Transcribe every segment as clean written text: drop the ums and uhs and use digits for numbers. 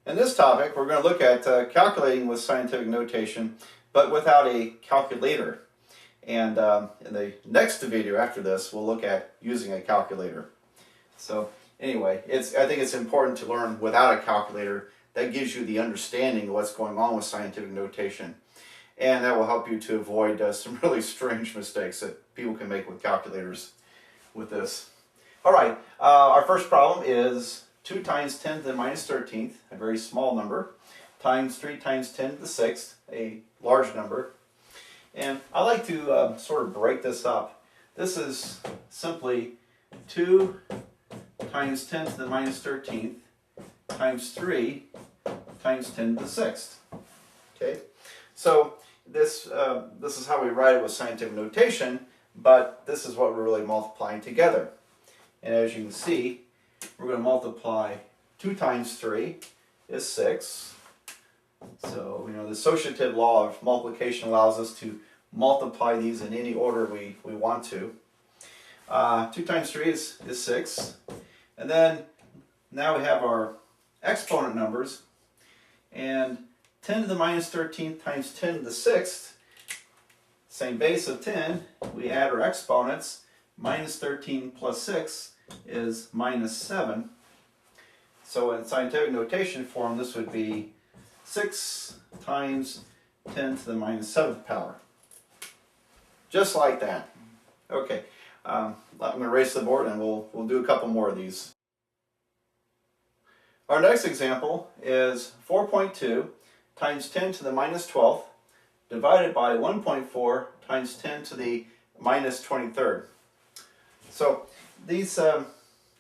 In this topic, we're going to look at calculating with scientific notation, but without a calculator. And in the next video after this, we'll look at using a calculator. So anyway, I think it's important to learn without a calculator. That gives you the understanding of what's going on with scientific notation. And that will help you to avoid some really strange mistakes that people can make with calculators with this. All right, our first problem is 2 times 10 to the minus 13th, a very small number, times 3 times 10 to the 6th, a large number. And I like to sort of break this up. This is simply 2 times 10 to the minus 13th times 3 times 10 to the 6th. Okay, so this is how we write it with scientific notation, but this is what we're really multiplying together. And as you can see, we're going to multiply 2 times 3 is 6. So, the associative law of multiplication allows us to multiply these in any order we want to. 2 times 3 is 6. And then now we have our exponent numbers. And 10 to the minus 13th times 10 to the 6th, same base of 10, we add our exponents. Minus 13 plus 6 is minus 7. So in scientific notation form, this would be 6 times 10 to the minus 7th power. Just like that. Okay, I'm going to erase the board and we'll do a couple more of these. Our next example is 4.2 times 10 to the minus 12th divided by 1.4 times 10 to the minus 23rd. So these, going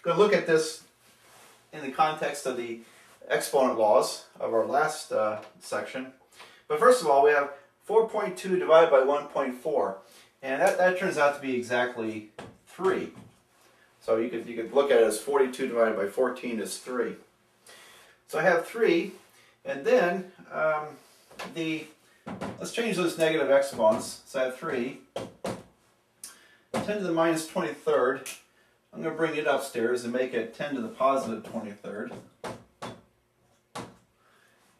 to look at this in the context of the exponent laws of our last section. But first of all, we have 4.2 divided by 1.4, and that turns out to be exactly 3. So you could look at it as 42 divided by 14 is 3. So I have 3, and then let's change those negative exponents. So I have 3. 10 to the minus 23rd, I'm going to bring it upstairs and make it 10 to the positive 23rd.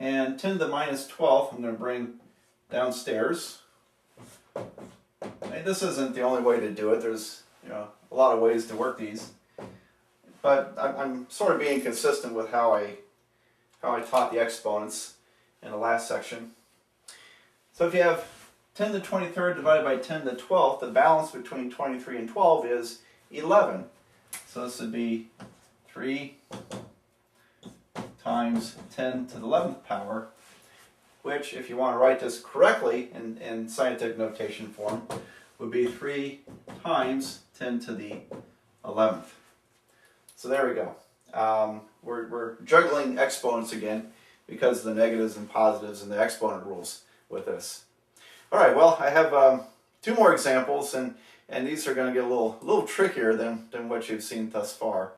And 10 to the minus 12th, I'm going to bring downstairs. And this isn't the only way to do it. There's a lot of ways to work these. But I'm sort of being consistent with how I taught the exponents in the last section. So if you have 10 to the 23rd divided by 10 to the 12th, the balance between 23 and 12 is 11. So this would be 3 times 10 to the 11th power, which, if you want to write this correctly in scientific notation form, would be 3 times 10 to the 11th. So there we go. We're juggling exponents again because of the negatives and positives and the exponent rules with this. All right, well, I have 2 more examples, and these are going to get a little trickier than what you've seen thus far.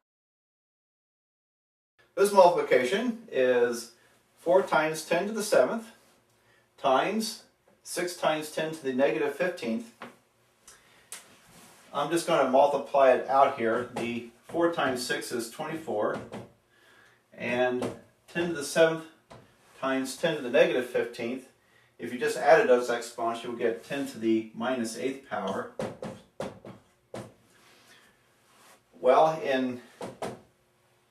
This multiplication is 4 times 10 to the 7th times 6 times 10 to the negative 15th. I'm just going to multiply it out here. The 4 times 6 is 24, and 10 to the 7th times 10 to the negative 15th. If you just added those exponents, you will get 10 to the minus 8th power. Well,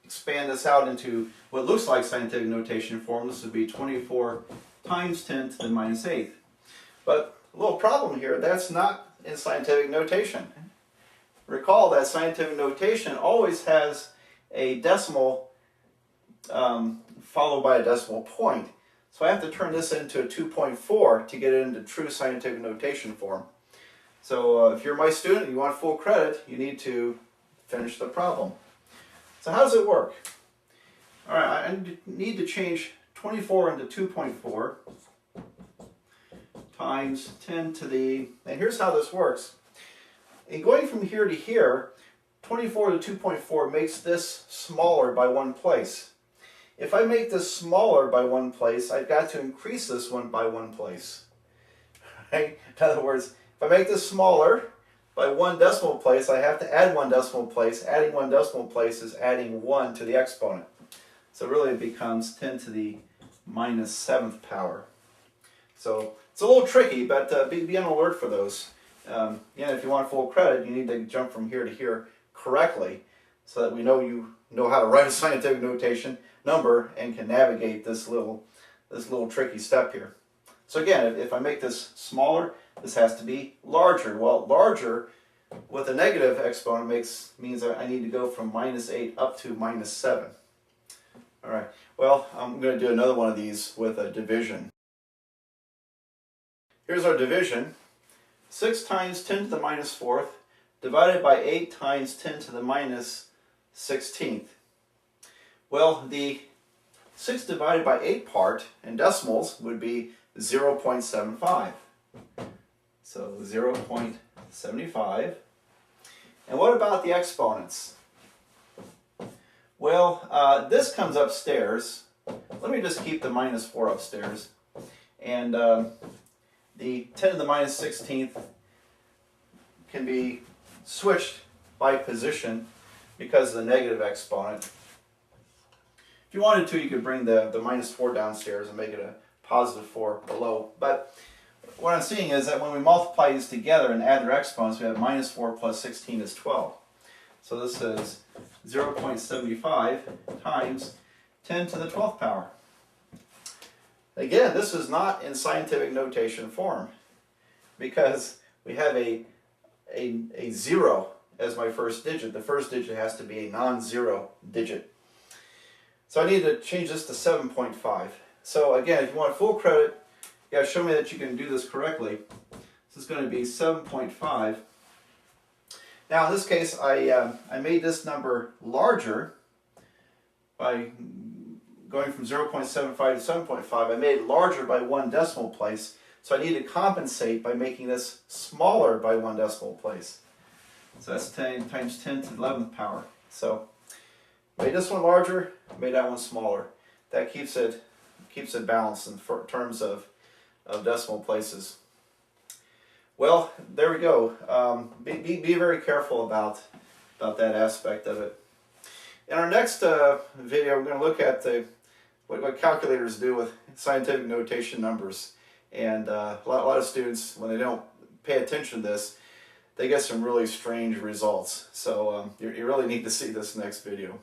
expand this out into what looks like scientific notation form, this would be 24 times 10 to the minus 8th. But a little problem here, that's not in scientific notation. Recall that scientific notation always has a decimal followed by a decimal point. So I have to turn this into a 2.4 to get it into true scientific notation form. So if you're my student and you want full credit, you need to finish the problem. So how does it work? All right, I need to change 24 into 2.4 times 10 to the, and here's how this works. In going from here to here, 24 to 2.4 makes this smaller by 1 place. If I make this smaller by 1 place, I've got to increase this one by 1 place. Right? In other words, if I make this smaller by 1 decimal place, I have to add 1 decimal place. Adding 1 decimal place is adding 1 to the exponent. So really it becomes 10 to the minus 7th power. So it's a little tricky, but be on alert for those. If you want full credit, you need to jump from here to here correctly so that we know you know how to write a scientific notation number and can navigate this little tricky step here. So again, if I make this smaller, this has to be larger. Well, larger with a negative exponent means that I need to go from minus 8 up to minus 7. All right, well, I'm going to do another one of these with a division. Here's our division. 6 times 10 to the minus 4th divided by 8 times 10 to the minus 16th. Well, the 6 divided by 8 part in decimals would be 0.75. So 0.75. And what about the exponents? Well, this comes upstairs. Let me just keep the minus 4 upstairs. And the 10 to the minus 16th can be switched by position because of the negative exponent. If you wanted to, you could bring the minus 4 downstairs and make it a positive 4 below. But what I'm seeing is that when we multiply these together and add their exponents, we have minus 4 plus 16 is 12. So this is 0.75 times 10 to the 12th power. Again, this is not in scientific notation form because we have a 0 as my first digit. The first digit has to be a non-zero digit. So I need to change this to 7.5. So again, if you want full credit, you got to show me that you can do this correctly. This is going to be 7.5. Now in this case, I made this number larger by going from 0.75 to 7.5. I made it larger by 1 decimal place. So I need to compensate by making this smaller by 1 decimal place. So that's 10 times 10 to the 11th power. So made this one larger, made that one smaller. That keeps it balanced in terms of decimal places. Well, there we go. Be very careful about that aspect of it. In our next video, we're going to look at what calculators do with scientific notation numbers. And a lot of students, when they don't pay attention to this, they get some really strange results. So you really need to see this next video.